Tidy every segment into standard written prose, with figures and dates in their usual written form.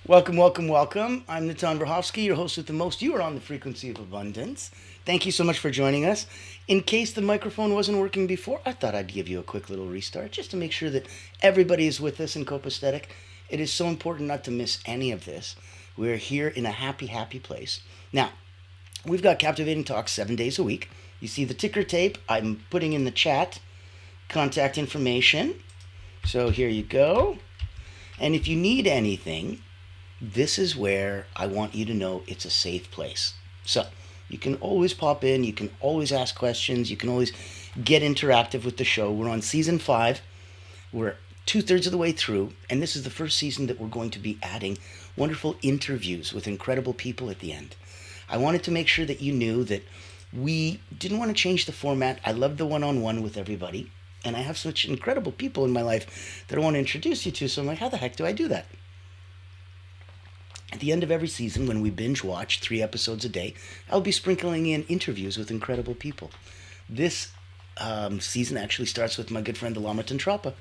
Welcome, welcome, welcome. I'm Natan, your host with the most. You are on the frequency of abundance. Thank you so much for joining us. In case the microphone wasn't working before, I thought I'd give you a quick little restart just to make sure that everybody is with us in Copaesthetic. It is so important not to miss any of this. We're here in a happy, happy place. Now, we've got captivating talks 7 days a week. You see the ticker tape. I'm putting in the chat contact information. So here you go. And if you need anything, this is where I want you to know it's a safe place. So you can always pop in, you can always ask questions, you can always get interactive with the show. We're on season 5. We're two-thirds of the way through, and this is the first season that we're going to be adding wonderful interviews with incredible people at the end. I wanted to make sure that you knew that we didn't want to change the format. I love the one-on-one with everybody, and I have such incredible people in my life that I want to introduce you to, so I'm like, how the heck do I do that? At the end of every season, when we binge watch 3 episodes a day, I'll be sprinkling in interviews with incredible people. This season actually starts with my good friend Alama Tantrapa,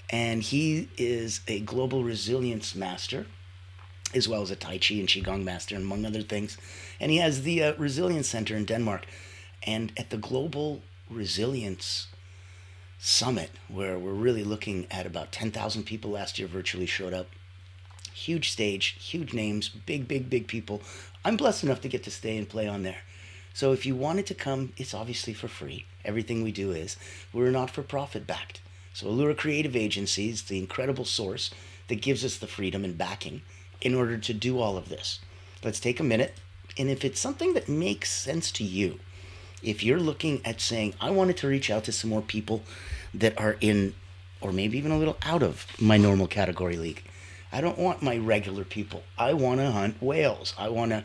and he is a global resilience master, as well as a Tai Chi and Qigong master, among other things. And he has the Resilience Center in Denmark. And at the Global Resilience Summit, where we're really looking at about 10,000 people last year virtually showed up, huge stage, huge names, big, big, big people. I'm blessed enough to get to stay and play on there. So if you wanted to come, it's obviously for free. Everything we do is. We're not for profit backed. So Allura Creative Agency is the incredible source that gives us the freedom and backing in order to do all of this. Let's take a minute. And if it's something that makes sense to you, if you're looking at saying, I wanted to reach out to some more people that are in, or maybe even a little out of my normal category league, I don't want my regular people. I want to hunt whales. I want to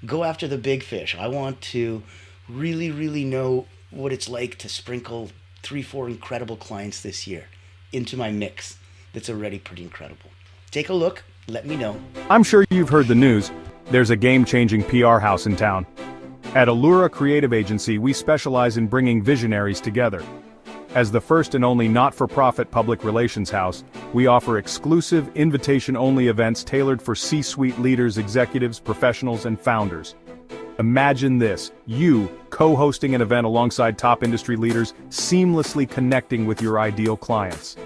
go after the big fish. I want to really, really know what it's like to sprinkle 3, 4 incredible clients this year into my mix that's already pretty incredible. Take a look. Let me know. I'm sure you've heard the news. There's a game-changing PR house in town. At Allura Creative Agency, we specialize in bringing visionaries together. As the first and only not-for-profit public relations house, we offer exclusive, invitation-only events tailored for C-suite leaders, executives, professionals, and founders. Imagine this, you co-hosting an event alongside top industry leaders, seamlessly connecting with your ideal clients.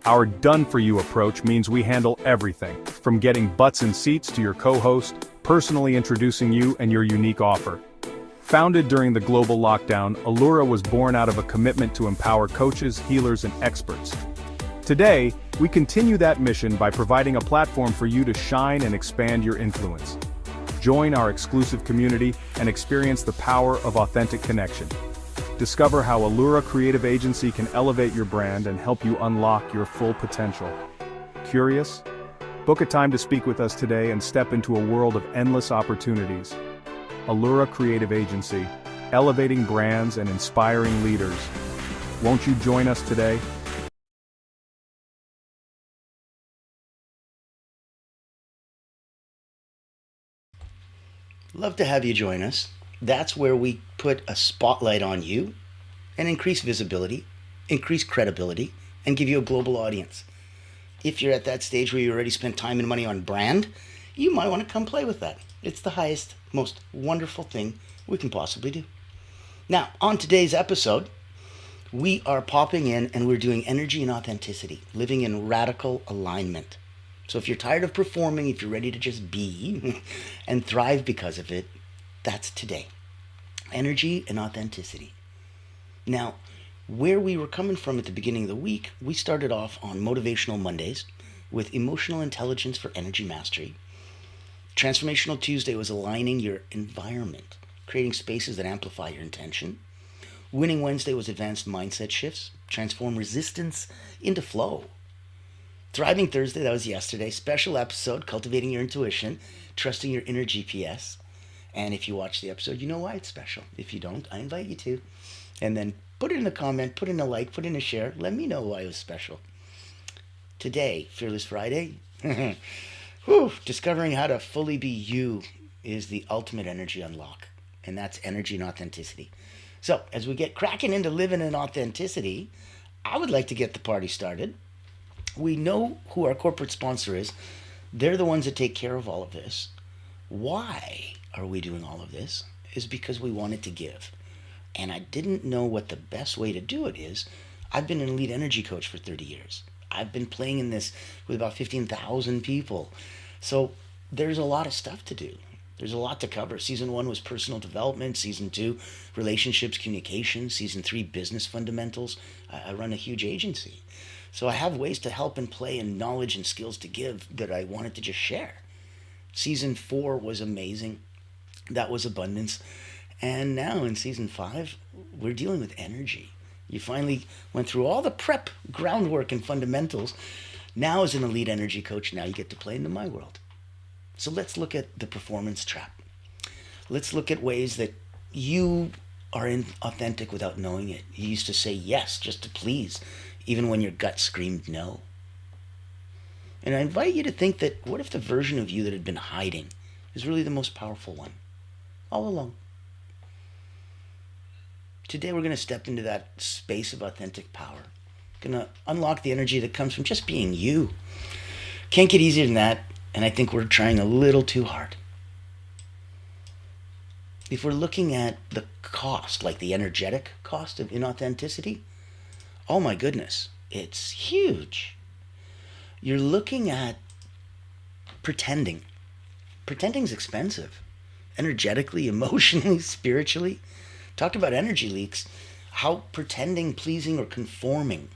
Our done-for-you approach means we handle everything, from getting butts in seats to your co-host, personally introducing you and your unique offer. Founded during the global lockdown, Allura was born out of a commitment to empower coaches, healers, and experts. Today, we continue that mission by providing a platform for you to shine and expand your influence. Join our exclusive community and experience the power of authentic connection. Discover how Allura Creative Agency can elevate your brand and help you unlock your full potential. Curious? Book a time to speak with us today and step into a world of endless opportunities. Allura Creative Agency, elevating brands and inspiring leaders. Won't you join us today? Love to have you join us. That's where we put a spotlight on you and increase visibility, increase credibility, and give you a global audience. If you're at that stage where you already spent time and money on brand, you might want to come play with that. It's the highest, most wonderful thing we can possibly do. Now, on today's episode, we are popping in and we're doing energy and authenticity, living in radical alignment. So if you're tired of performing, if you're ready to just be and thrive because of it, that's today. Energy and authenticity. Now, where we were coming from at the beginning of the week, we started off on Motivational Mondays with Emotional Intelligence for Energy Mastery. Transformational Tuesday was aligning your environment, creating spaces that amplify your intention. Winning Wednesday was advanced mindset shifts, transform resistance into flow. Thriving Thursday, that was yesterday, special episode, cultivating your intuition, trusting your inner GPS. And if you watch the episode, you know why it's special. If you don't, I invite you to. And then put it in a comment, put in a like, put in a share. Let me know why it was special. Today, Fearless Friday. Whew, discovering how to fully be you is the ultimate energy unlock. And that's energy and authenticity. So, as we get cracking into living in authenticity, I would like to get the party started. We know who our corporate sponsor is. They're the ones that take care of all of this. Why are we doing all of this? Is because we wanted to give. And I didn't know what the best way to do it is. I've been an elite energy coach for 30 years. I've been playing in this with about 15,000 people. So there's a lot of stuff to do. There's a lot to cover. Season 1 was personal development. Season 2, relationships, communication. Season 3, business fundamentals. I run a huge agency. So I have ways to help and play and knowledge and skills to give that I wanted to just share. Season 4 was amazing. That was abundance. And now in season 5, we're dealing with energy. You finally went through all the prep, groundwork, and fundamentals. Now as an elite energy coach, now you get to play into my world. So let's look at the performance trap. Let's look at ways that you are inauthentic without knowing it. You used to say yes just to please, even when your gut screamed no. And I invite you to think that what if the version of you that had been hiding is really the most powerful one, all along? Today we're going to step into that space of authentic power. Going to unlock the energy that comes from just being you. Can't get easier than that, and I think we're trying a little too hard. If we're looking at the cost, like the energetic cost of inauthenticity, oh my goodness, it's huge. You're looking at pretending. Pretending's expensive. Energetically, emotionally, spiritually. Talk about energy leaks. How pretending, pleasing, or conforming,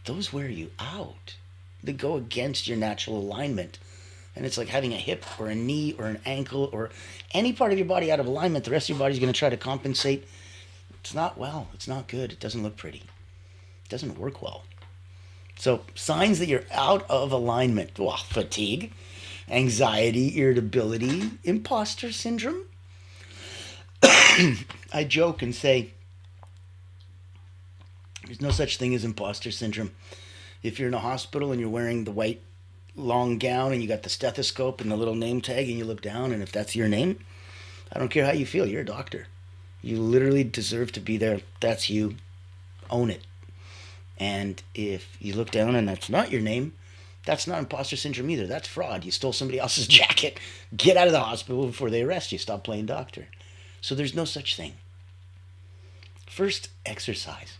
those wear you out. They go against your natural alignment. And it's like having a hip or a knee or an ankle or any part of your body out of alignment. The rest of your body's going to try to compensate. It's not well. It's not good. It doesn't look pretty. It doesn't work well. So signs that you're out of alignment. Well, fatigue, anxiety, irritability, imposter syndrome. I joke and say there's no such thing as imposter syndrome. If you're in a hospital and you're wearing the white long gown and you got the stethoscope and the little name tag and you look down and if that's your name, I don't care how you feel, you're a doctor. You literally deserve to be there. That's you. Own it. And if you look down and that's not your name, that's not imposter syndrome either. That's fraud. You stole somebody else's jacket. Get out of the hospital before they arrest you. Stop playing doctor. So there's no such thing. First, exercise.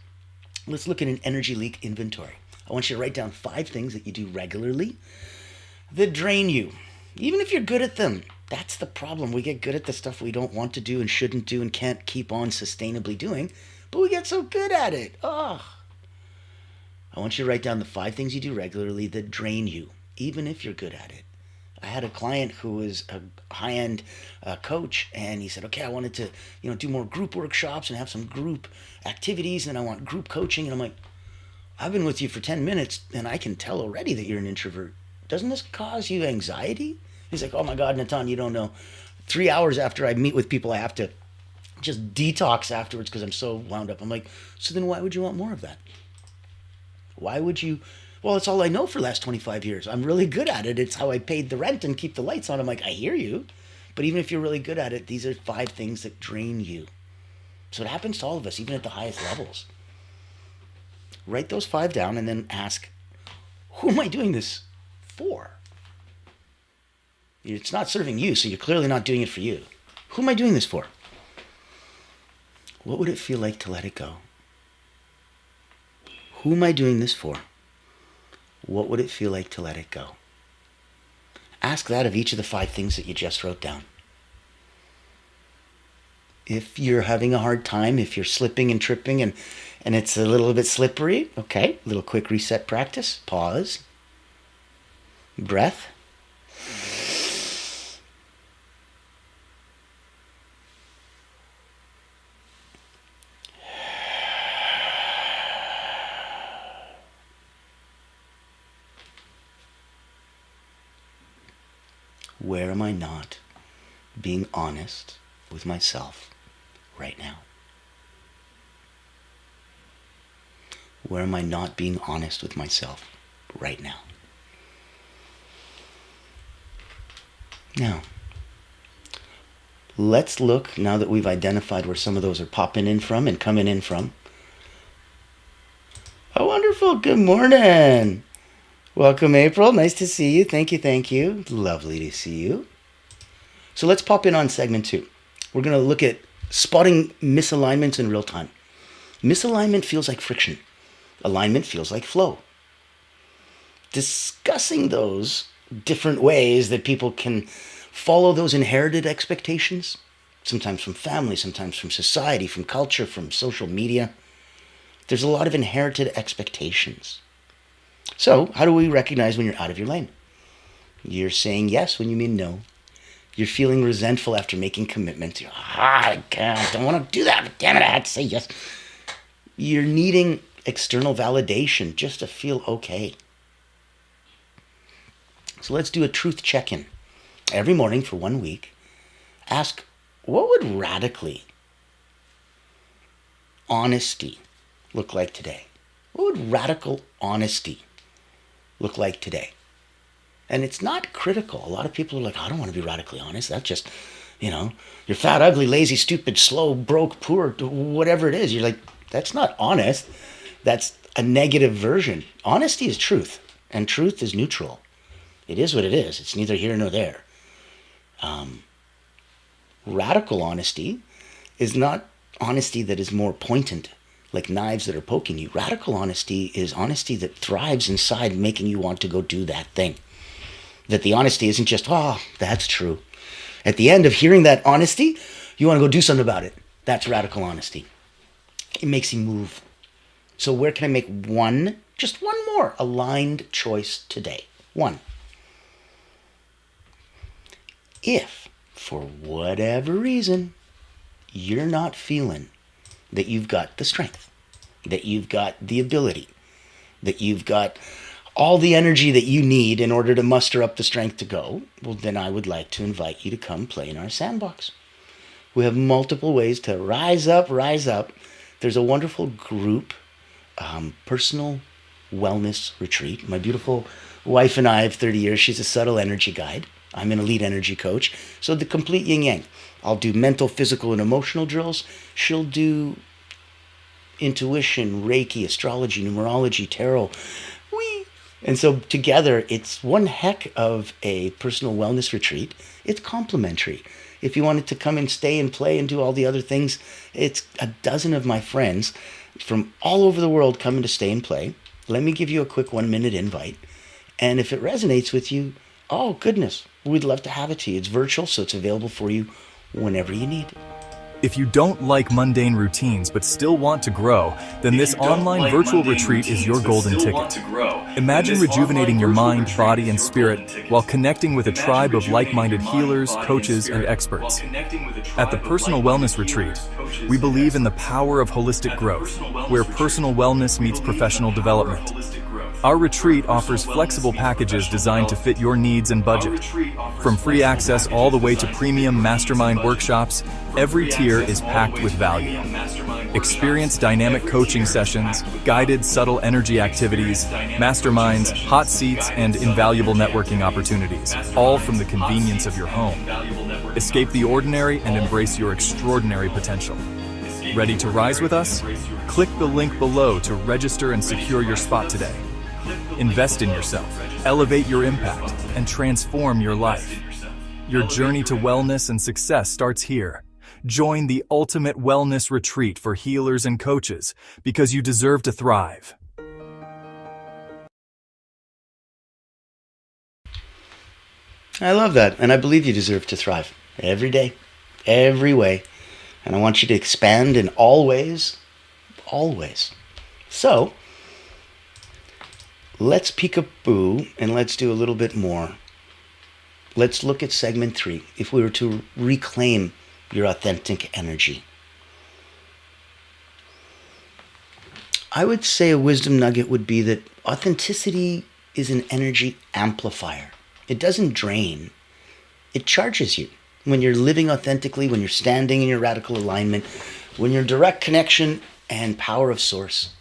Let's look at an energy leak inventory. I want you to write down 5 things that you do regularly that drain you, even if you're good at them. That's the problem. We get good at the stuff we don't want to do and shouldn't do and can't keep on sustainably doing, but we get so good at it. I want you to write down the 5 things you do regularly that drain you, even if you're good at it. I had a client who was a high-end coach, and he said, okay, I wanted to, do more group workshops and have some group activities, and I want group coaching. And I'm like, I've been with you for 10 minutes, and I can tell already that you're an introvert. Doesn't this cause you anxiety? He's like, oh my God, Natan, you don't know. 3 hours after I meet with people, I have to just detox afterwards because I'm so wound up. I'm like, so then why would you want more of that? Why would you? Well, it's all I know for the last 25 years. I'm really good at it. It's how I paid the rent and keep the lights on. I'm like, I hear you. But even if you're really good at it, these are 5 things that drain you. So it happens to all of us, even at the highest levels. Write those 5 down and then ask, who am I doing this for? It's not serving you, so you're clearly not doing it for you. Who am I doing this for? What would it feel like to let it go? Who am I doing this for? What would it feel like to let it go? Ask that of each of the 5 things that you just wrote down. If you're having a hard time, if you're slipping and tripping and it's a little bit slippery, okay, a little quick reset practice. Pause. Breath. Where am I not being honest with myself right now? Where am I not being honest with myself right now? Now, let's look, now that we've identified where some of those are popping in from and coming in from. Oh, wonderful. Good morning. Welcome, April. Nice to see you. Thank you, thank you. Lovely to see you. So let's pop in on segment 2. We're going to look at spotting misalignments in real time. Misalignment feels like friction. Alignment feels like flow. Discussing those different ways that people can follow those inherited expectations, sometimes from family, sometimes from society, from culture, from social media. There's a lot of inherited expectations. So, how do we recognize when you're out of your lane? You're saying yes when you mean no. You're feeling resentful after making commitments. I don't want to do that, but damn it, I had to say yes. You're needing external validation just to feel okay. So let's do a truth check-in. Every morning for 1 week, ask, what would radically honesty look like today? What would radical honesty look like today? And it's not critical. A lot of people are like, I don't want to be radically honest. That's just, you're fat, ugly, lazy, stupid, slow, broke, poor, whatever it is. You're like, that's not honest. That's a negative version. Honesty is truth, and truth is neutral. It is what it is. It's neither here nor there. Radical honesty is not honesty that is more poignant, like knives that are poking you. Radical honesty is honesty that thrives inside, making you want to go do that thing. That the honesty isn't just, that's true. At the end of hearing that honesty, you want to go do something about it. That's radical honesty. It makes you move. So where can I make just one more aligned choice today? One. If, for whatever reason, you're not feeling that you've got the strength, that you've got the ability, that you've got all the energy that you need in order to muster up the strength to go, well, then I would like to invite you to come play in our sandbox. We have multiple ways to rise up, rise up. There's a wonderful group, personal wellness retreat. My beautiful wife and I of 30 years, she's a subtle energy guide. I'm an elite energy coach. So the complete yin yang. I'll do mental, physical, and emotional drills. She'll do intuition, Reiki, astrology, numerology, tarot. And so together, it's one heck of a personal wellness retreat. It's complimentary. If you wanted to come and stay and play and do all the other things, it's a dozen of my friends from all over the world coming to stay and play. Let me give you a quick 1-minute invite. And if it resonates with you, oh goodness, we'd love to have it to you. It's virtual, so it's available for you whenever you need. If you don't like mundane routines but still want to grow, then this online virtual retreat is your golden ticket. Imagine rejuvenating your mind, body, and spirit while connecting with a tribe of like-minded healers, coaches, and experts. At the Personal Wellness Retreat, we believe in the power of holistic growth, where personal wellness meets professional development. Our retreat offers flexible packages designed to fit your needs and budget. From free access all the way to premium mastermind workshops, every tier is packed with value. Experience dynamic coaching sessions, guided subtle energy activities, masterminds, hot seats, and invaluable networking opportunities, all from the convenience of your home. Escape the ordinary and embrace your extraordinary potential. Ready to rise with us? Click the link below to register and secure your spot today. Invest in yourself, elevate your impact, and transform your life. Your journey to wellness and success starts here. Join the ultimate wellness retreat for healers and coaches because you deserve to thrive. I love that, and I believe you deserve to thrive every day, every way. And I want you to expand in all ways, always. So, let's peek-a-boo and let's do a little bit more. Let's look at segment 3. If we were to reclaim your authentic energy, I would say a wisdom nugget would be that authenticity is an energy amplifier. It doesn't drain. It charges you. When you're living authentically, when you're standing in your radical alignment, when you're in direct connection and power of source,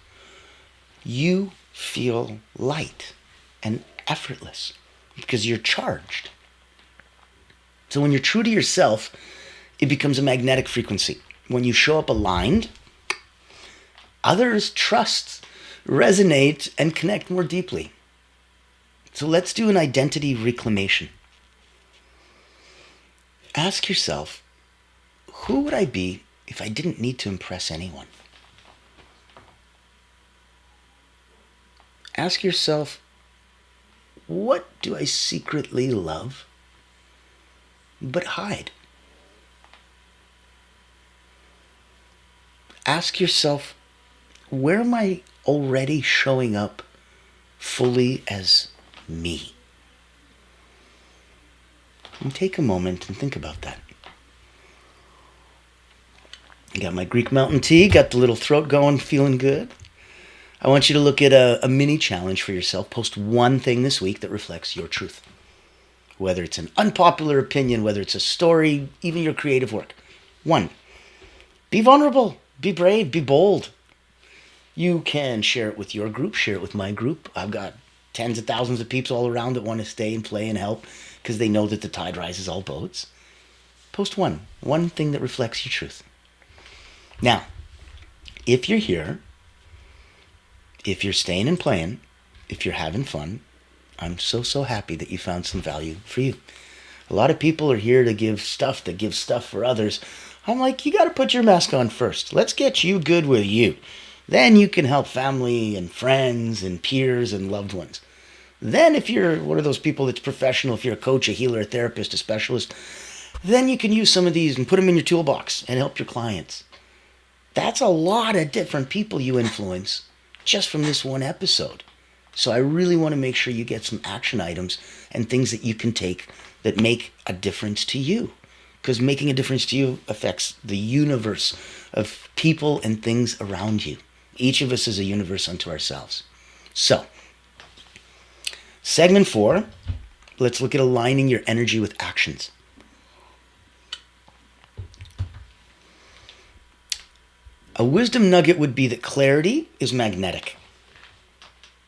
you feel light and effortless because you're charged. So when you're true to yourself, it becomes a magnetic frequency. When you show up aligned, others trust, resonate, and connect more deeply. So let's do an identity reclamation. Ask yourself, who would I be if I didn't need to impress anyone? Ask yourself, what do I secretly love but hide? Ask yourself, where am I already showing up fully as me? And take a moment and think about that. I got my Greek mountain tea, got the little throat going, feeling good. I want you to look at a mini challenge for yourself. Post one thing this week that reflects your truth. Whether it's an unpopular opinion, whether it's a story, even your creative work. One, be vulnerable, be brave, be bold. You can share it with your group, share it with my group. I've got tens of thousands of peeps all around that want to stay and play and help because they know that the tide rises all boats. Post one thing that reflects your truth. Now, if you're here, if you're staying and playing, if you're having fun, I'm so happy that you found some value for you. A lot of people are here to give stuff for others. I'm like, you got to put your mask on first. Let's get you good with you. Then you can help family and friends and peers and loved ones. Then if you're one of those people that's professional, if you're a coach, a healer, a therapist, a specialist, then you can use some of these and put them in your toolbox and help your clients. That's a lot of different people you influence just from this one episode. So I really want to make sure you get some action items and things that you can take that make a difference to you. Because making a difference to you affects the universe of people and things around you. Each of us is a universe unto ourselves. So, segment 4, let's look at aligning your energy with actions. A wisdom nugget would be that clarity is magnetic.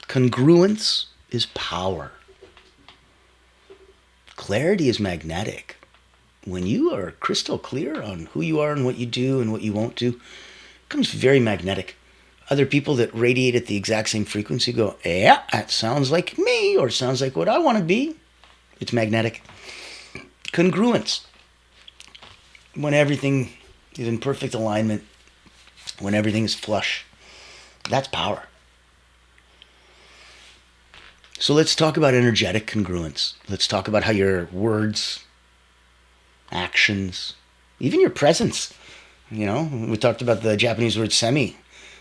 Congruence is power. Clarity is magnetic. When you are crystal clear on who you are and what you do and what you won't do, it becomes very magnetic. Other people that radiate at the exact same frequency go, yeah, that sounds like me, or sounds like what I want to be. It's magnetic. Congruence. When everything is in perfect alignment, when everything is flush, that's power. So let's talk about energetic congruence. Let's talk about how your words, actions, even your presence. You know, we talked about the Japanese word semi,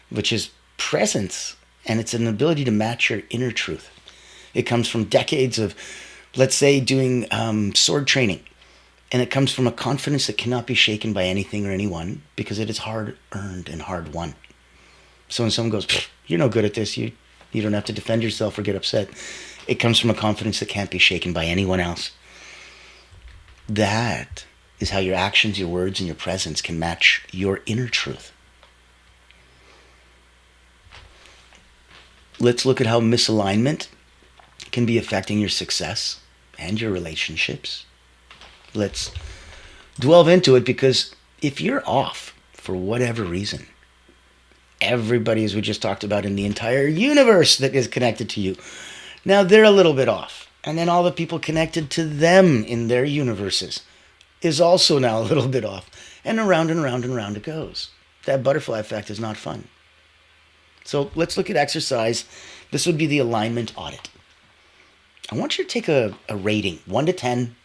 which is presence, and it's an ability to match your inner truth. It comes from decades of, let's say, doing sword training, and it comes from a confidence that cannot be shaken by anything or anyone because it is hard earned and hard won. So when someone goes, you're no good at this, you don't have to defend yourself or get upset, it comes from a confidence that can't be shaken by anyone else. That is how your actions, your words, and your presence can match your inner truth. Let's look at how misalignment can be affecting your success and your relationships. Let's delve into it, because if you're off for whatever reason, everybody, as we just talked about, in the entire universe that is connected to you, now they're a little bit off. And then all the people connected to them in their universes is also now a little bit off. And around and around and around it goes. That butterfly effect is not fun. So let's look at exercise. This would be the alignment audit. I want you to take a rating, 1 to 10,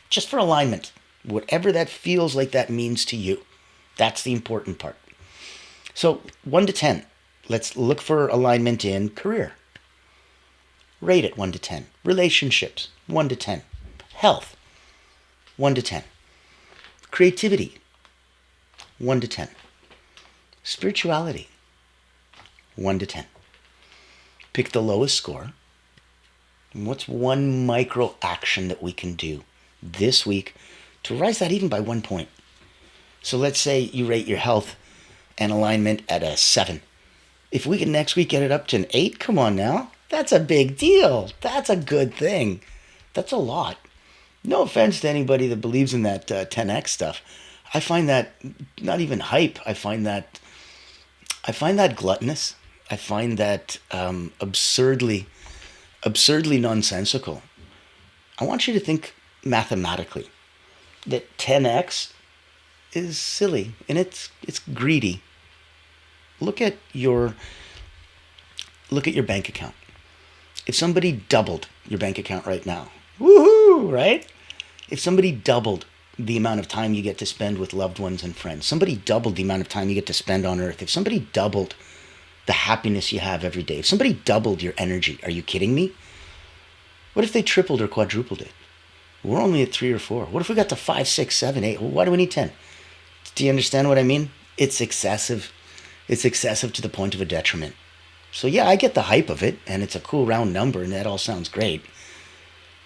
just for alignment. Whatever that feels like that means to you. That's the important part. So 1 to 10, let's look for alignment in career. Rate it 1 to 10. Relationships, 1 to 10. Health, 1 to 10. Creativity, 1 to 10. Spirituality, 1 to 10. Pick the lowest score. And what's one micro action that we can do this week to rise that even by 1 point? So let's say you rate your health and alignment at a 7. If we can next week get it up to an 8, come on now. That's a big deal. That's a good thing. That's a lot. No offense to anybody that believes in that 10x stuff. I find that not even hype. I find that gluttonous. I find that absurdly absurdly nonsensical. I want you to think mathematically that 10x is silly and it's greedy. Look at your bank account. If somebody doubled your bank account right now, woohoo, right? If somebody doubled the amount of time you get to spend with loved ones and friends, somebody doubled the amount of time you get to spend on earth, if somebody doubled the happiness you have every day, if somebody doubled your energy, are you kidding me? What if they tripled or quadrupled it? We're only at 3 or 4. What if we got to 5, 6, 7, 8? Well, why do we need 10? Do you understand what I mean? It's excessive. It's excessive to the point of a detriment. So yeah, I get the hype of it, and it's a cool round number, and that all sounds great.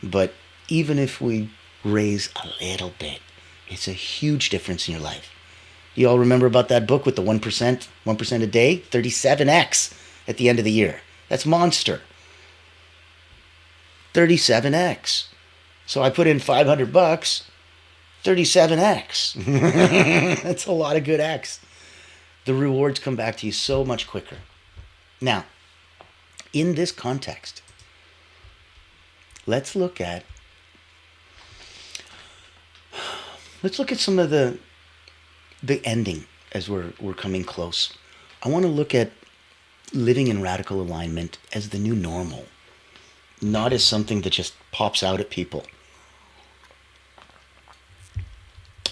But even if we raise a little bit, it's a huge difference in your life. You all remember about that book with the 1%, 1% a day? 37x at the end of the year. That's monster. 37x. So I put in $500, 37x. That's a lot of good X. The rewards come back to you so much quicker. Now, in this context, let's look at some of the ending as we're coming close. I want to look at living in radical alignment as the new normal, not as something that just pops out at people.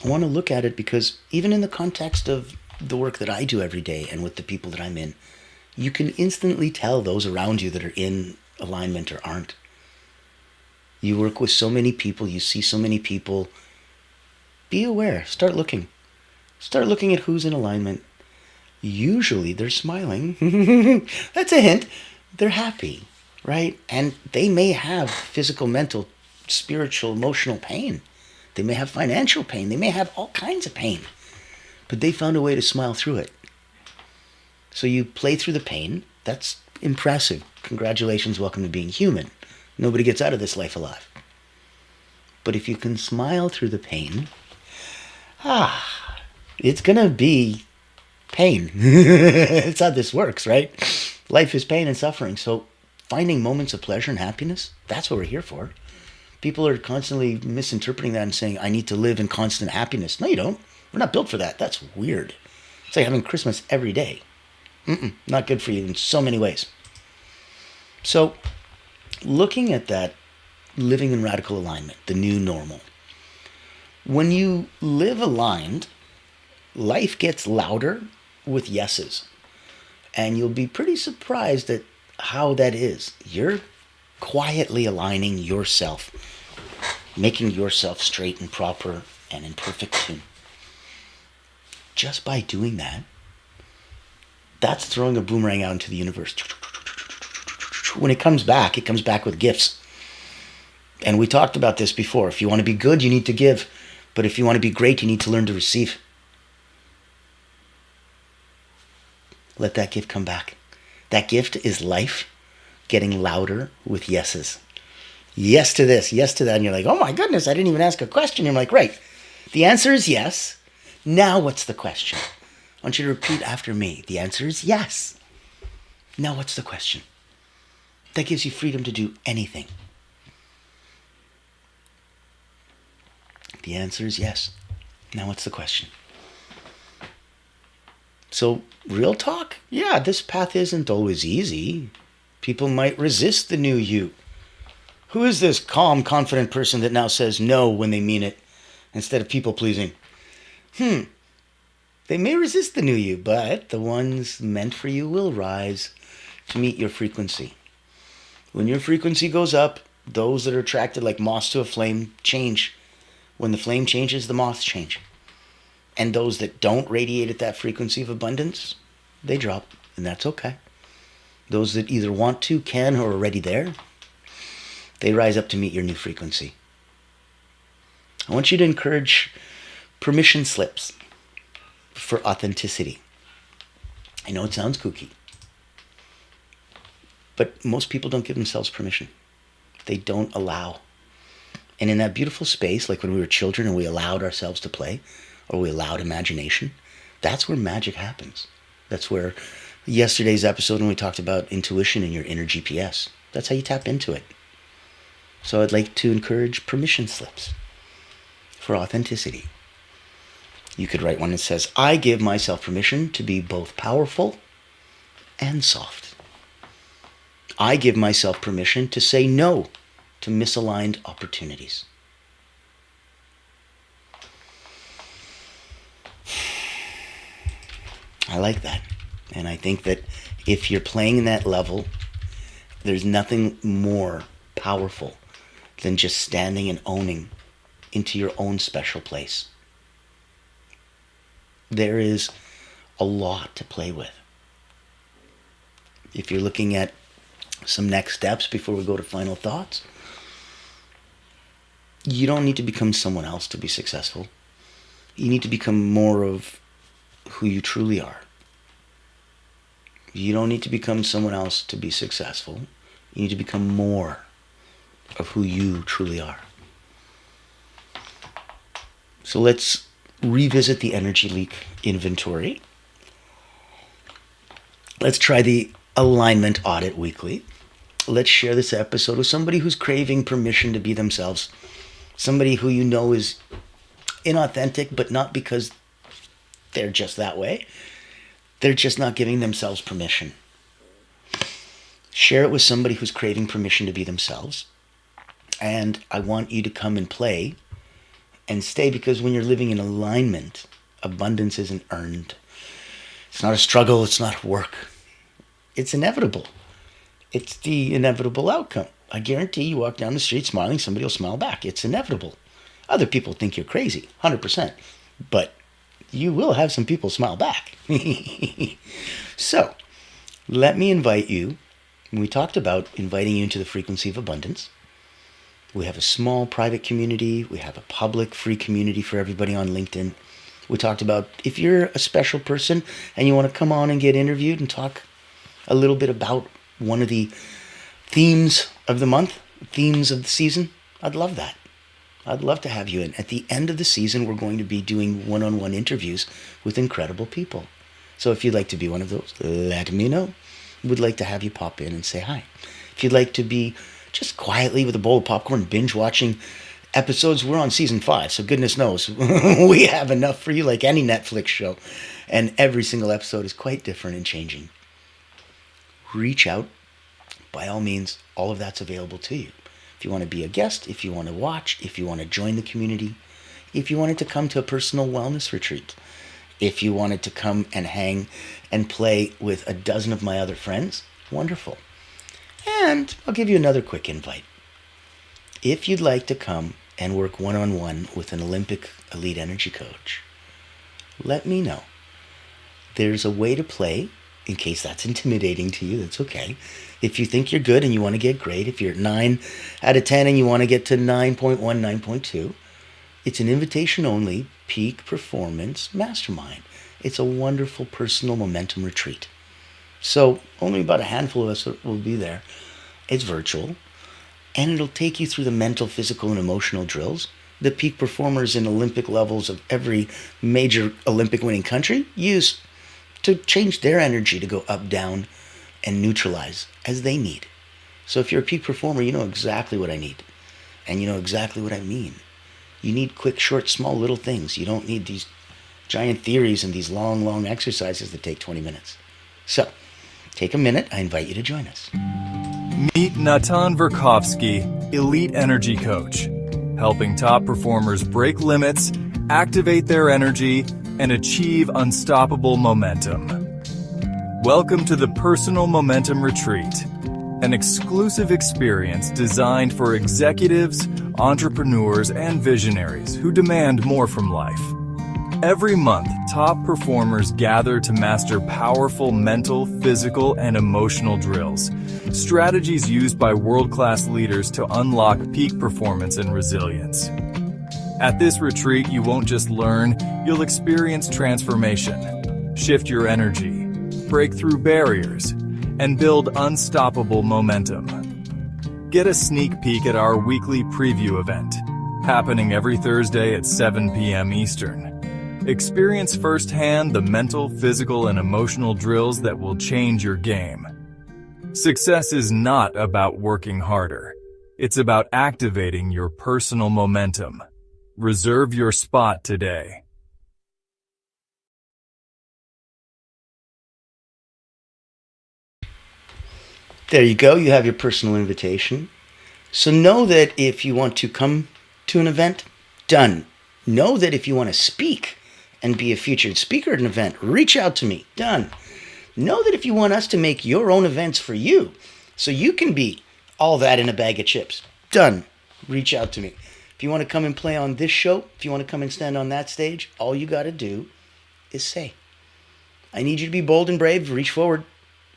I want to look at it because even in the context of the work that I do every day and with the people that I'm in, you can instantly tell those around you that are in alignment or aren't. You work with so many people, you see so many people. Be aware, start looking. Start looking at who's in alignment. Usually they're smiling. That's a hint. They're happy, right? And they may have physical, mental, spiritual, emotional pain. They may have financial pain. They may have all kinds of pain. But they found a way to smile through it. So you play through the pain. That's impressive. Congratulations, welcome to being human. Nobody gets out of this life alive. But if you can smile through the pain, it's going to be pain. It's how this works, right? Life is pain and suffering. So finding moments of pleasure and happiness, that's what we're here for. People are constantly misinterpreting that and saying, I need to live in constant happiness. No, you don't. We're not built for that. That's weird. It's like having Christmas every day. Not good for you in so many ways. So looking at that, living in radical alignment, the new normal. When you live aligned, life gets louder with yeses. And you'll be pretty surprised at how that is. You're quietly aligning yourself, making yourself straight and proper and in perfect tune. Just by doing that, that's throwing a boomerang out into the universe. When it comes back with gifts. And we talked about this before. If you want to be good, you need to give. But if you want to be great, you need to learn to receive. Let that gift come back. That gift is life getting louder with yeses. Yes to this, yes to that. And you're like, oh my goodness, I didn't even ask a question. And I'm like, right. The answer is yes. Now what's the question? I want you to repeat after me. The answer is yes. Now what's the question? That gives you freedom to do anything. The answer is yes. Now what's the question? So, real talk, yeah, this path isn't always easy. People might resist the new you. Who is this calm, confident person that now says no when they mean it instead of people pleasing? They may resist the new you, but the ones meant for you will rise to meet your frequency. When your frequency goes up, those that are attracted like moths to a flame change. When the flame changes, the moths change. And those that don't radiate at that frequency of abundance, they drop, and that's okay. Those that either want to, can, or are already there, they rise up to meet your new frequency. I want you to encourage permission slips for authenticity. I know it sounds kooky, but most people don't give themselves permission. They don't allow. And in that beautiful space, like when we were children and we allowed ourselves to play, or we allowed imagination, that's where magic happens. That's where yesterday's episode when we talked about intuition and your inner GPS, That's how you tap into it. So I'd like to encourage permission slips for authenticity. You could write one that says, I give myself permission to be both powerful and soft. I give myself permission to say no to misaligned opportunities. I like that. And I think that if you're playing in that level, there's nothing more powerful than just standing and owning into your own special place. There is a lot to play with. If you're looking at some next steps before we go to final thoughts, you don't need to become someone else to be successful. You need to become more of who you truly are. You don't need to become someone else to be successful. You need to become more of who you truly are. So let's revisit the energy leak inventory. Let's try the alignment audit weekly. Let's share this episode with somebody who's craving permission to be themselves. Somebody who you know is inauthentic, but not because they're just that way. They're just not giving themselves permission. Share it with somebody who's craving permission to be themselves. And I want you to come and play and stay, because when you're living in alignment, abundance isn't earned. It's not a struggle. It's not work. It's inevitable. It's the inevitable outcome. I guarantee you walk down the street smiling, somebody will smile back. It's inevitable. Other people think you're crazy, 100%. But you will have some people smile back. So, let me invite you. We talked about inviting you into the frequency of abundance. We have a small private community. We have a public free community for everybody on LinkedIn. We talked about if you're a special person and you want to come on and get interviewed and talk a little bit about one of the themes of the month, themes of the season, I'd love that. I'd love to have you in. At the end of the season, we're going to be doing one-on-one interviews with incredible people. So if you'd like to be one of those, let me know. We'd like to have you pop in and say hi. If you'd like to be just quietly with a bowl of popcorn, binge watching episodes, we're on season 5, so goodness knows we have enough for you, like any Netflix show. And every single episode is quite different and changing. Reach out. By all means, all of that's available to you. If you want to be a guest, if you want to watch, if you want to join the community, if you wanted to come to a personal wellness retreat, if you wanted to come and hang and play with a dozen of my other friends, wonderful. And I'll give you another quick invite. If you'd like to come and work one-on-one with an Olympic elite energy coach, let me know. There's a way to play. In case that's intimidating to you, that's okay. If you think you're good and you want to get great, if you're at 9 out of 10 and you want to get to 9.1, 9.2, it's an invitation-only peak performance mastermind. It's a wonderful personal momentum retreat. So only about a handful of us will be there. It's virtual, and it'll take you through the mental, physical, and emotional drills that peak performers in Olympic levels of every major Olympic winning country use to change their energy to go up, down, and neutralize as they need. So if you're a peak performer, you know exactly what I need. And you know exactly what I mean. You need quick, short, small, little things. You don't need these giant theories and these long, long exercises that take 20 minutes. So, take a minute. I invite you to join us. Meet Natan, Elite Energy Coach, helping top performers break limits, activate their energy, and achieve unstoppable momentum. Welcome to the Personal Momentum Retreat, an exclusive experience designed for executives, entrepreneurs, and visionaries who demand more from life. Every month, top performers gather to master powerful mental, physical, and emotional drills, strategies used by world-class leaders to unlock peak performance and resilience. At this retreat, you won't just learn, you'll experience transformation, shift your energy, break through barriers, and build unstoppable momentum. Get a sneak peek at our weekly preview event, happening every Thursday at 7 p.m. Eastern. Experience firsthand the mental, physical, and emotional drills that will change your game. Success is not about working harder. It's about activating your personal momentum. Reserve your spot today. There you go. You have your personal invitation. So know that if you want to come to an event, done. Know that if you want to speak and be a featured speaker at an event, reach out to me, done. Know that if you want us to make your own events for you, so you can be all that in a bag of chips, done. Reach out to me. If you want to come and play on this show, if you want to come and stand on that stage, all you got to do is say. I need you to be bold and brave. Reach forward.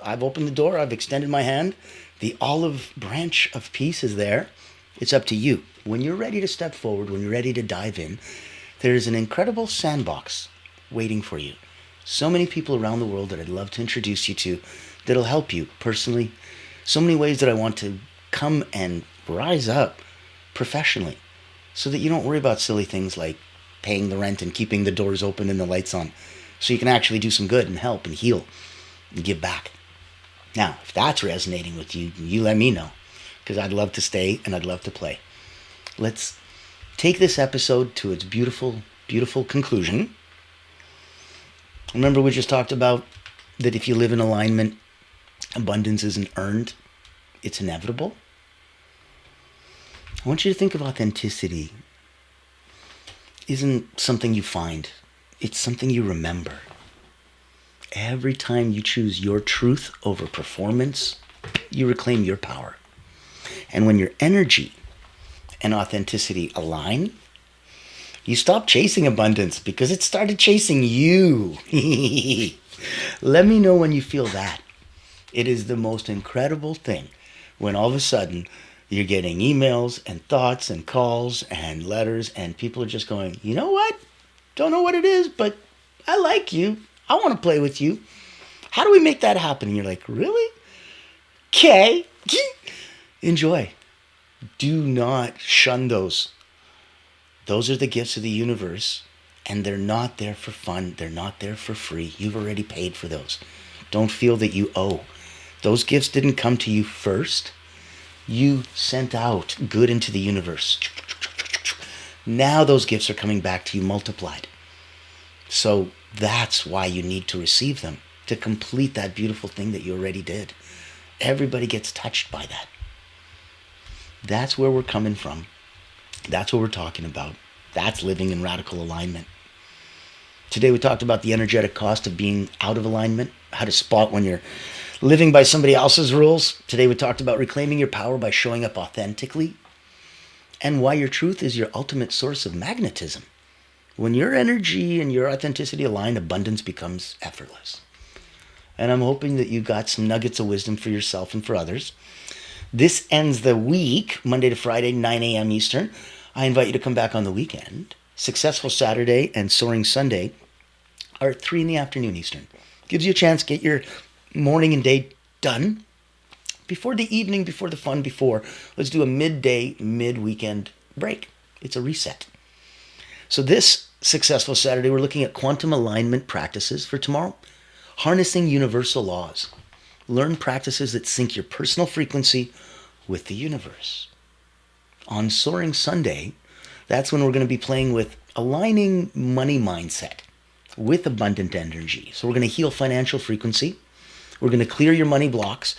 I've opened the door. I've extended my hand. The olive branch of peace is there. It's up to you. When you're ready to step forward, when you're ready to dive in, there's an incredible sandbox waiting for you. So many people around the world that I'd love to introduce you to that'll help you personally. So many ways that I want to come and rise up professionally so that you don't worry about silly things like paying the rent and keeping the doors open and the lights on, so you can actually do some good and help and heal and give back. Now, if that's resonating with you, you let me know, because I'd love to stay and I'd love to play. Let's take this episode to its beautiful, beautiful conclusion. Remember, we just talked about that if you live in alignment, abundance isn't earned, it's inevitable. I want you to think of authenticity isn't something you find, it's something you remember. Every time you choose your truth over performance, you reclaim your power. And when your energy and authenticity align, you stop chasing abundance because it started chasing you. Let me know when you feel that. It is the most incredible thing when all of a sudden you're getting emails and thoughts and calls and letters and people are just going, you know what? Don't know what it is, but I like you. I want to play with you. How do we make that happen? And you're like, really? Okay. Enjoy. Do not shun those. Those are the gifts of the universe, and they're not there for fun. They're not there for free. You've already paid for those. Don't feel that you owe. Those gifts didn't come to you first. You sent out good into the universe. Now those gifts are coming back to you multiplied. So that's why you need to receive them, to complete that beautiful thing that you already did. Everybody gets touched by that. That's where we're coming from. That's what we're talking about. That's living in radical alignment. Today we talked about the energetic cost of being out of alignment, how to spot when you're living by somebody else's rules. Today we talked about reclaiming your power by showing up authentically, and why your truth is your ultimate source of magnetism. When your energy and your authenticity align, abundance becomes effortless. And I'm hoping that you got some nuggets of wisdom for yourself and for others. This ends the week, Monday to Friday, 9 a.m. Eastern. I invite you to come back on the weekend. Successful Saturday and Soaring Sunday are at 3 in the afternoon Eastern. Gives you a chance to get your morning and day done before the evening, before the fun, before. Let's do a midday, mid-weekend break. It's a reset. So this Successful Saturday, we're looking at quantum alignment practices for tomorrow. Harnessing universal laws. Learn practices that sync your personal frequency with the universe. On Soaring Sunday, that's when we're going to be playing with aligning money mindset with abundant energy. So we're going to heal financial frequency. We're going to clear your money blocks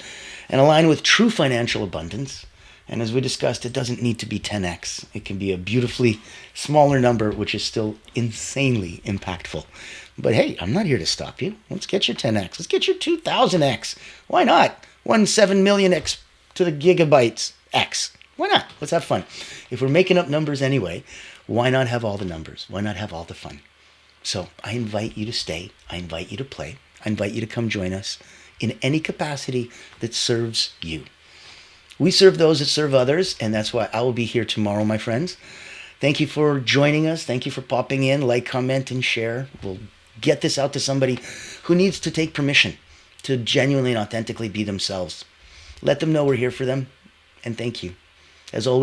and align with true financial abundance. And as we discussed, it doesn't need to be 10x. It can be a beautifully smaller number, which is still insanely impactful. But hey, I'm not here to stop you. Let's get your 10x. Let's get your 2000x. Why not? 7 million x to the gigabytes x. Why not? Let's have fun. If we're making up numbers anyway, why not have all the numbers? Why not have all the fun? So I invite you to stay. I invite you to play. I invite you to come join us in any capacity that serves you. We serve those that serve others, and that's why I will be here tomorrow, my friends. Thank you for joining us. Thank you for popping in. Like, comment, and share. We'll get this out to somebody who needs to take permission to genuinely and authentically be themselves. Let them know we're here for them, and thank you. As always,